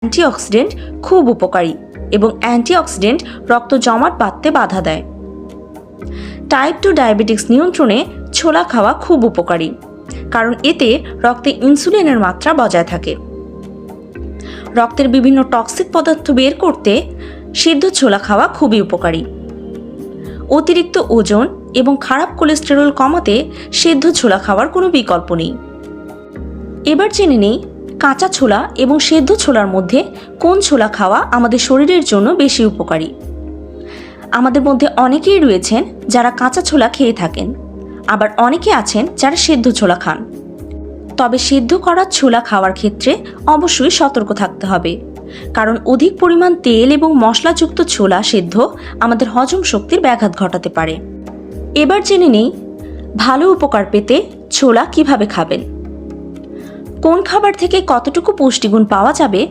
Antioxidant খুব উপকারী এবং অ্যান্টিঅক্সিডেন্ট রক্ত জমাট বাঁধতে বাধা দেয়। টাইপ 2 ডায়াবেটিক্স নিয়ন্ত্রণে ছোলা খাওয়া খুব উপকারী, কারণ এতে রক্তে ইনসুলিনের মাত্রা বজায় থাকে। রক্তের বিভিন্ন টক্সিক পদার্থ বের করতে সিদ্ধ ছোলা খাওয়া খুবই উপকারী। অতিরিক্ত ওজন এবং খারাপ কোলেস্টেরল কমাতে সিদ্ধ ছোলা খাওয়ার কোনো বিকল্প নেই। এবার জেনে নেই কাঁচা ছোলা এবং সেদ্ধ ছোলার মধ্যে কোন ছোলা খাওয়া আমাদের শরীরের জন্য বেশি উপকারী। আমাদের মধ্যে অনেকেই রয়েছেন যারা কাঁচা ছোলা খেয়ে থাকেন, আবার অনেকে আছেন যারা সেদ্ধ ছোলা খান। তবে সেদ্ধ করা ছোলা খাওয়ার ক্ষেত্রে অবশ্যই সতর্ক থাকতে হবে, কারণ অধিক পরিমাণ তেল এবং মশলাযুক্ত ছোলা সেদ্ধ আমাদের হজম শক্তির ব্যাঘাত ঘটাতে পারে। এবার জেনে নেই ভালো উপকার পেতে ছোলা কিভাবে খাবেন। কোন খাবার থেকে কতটুকু পুষ্টিগুণ পাওয়া যাবে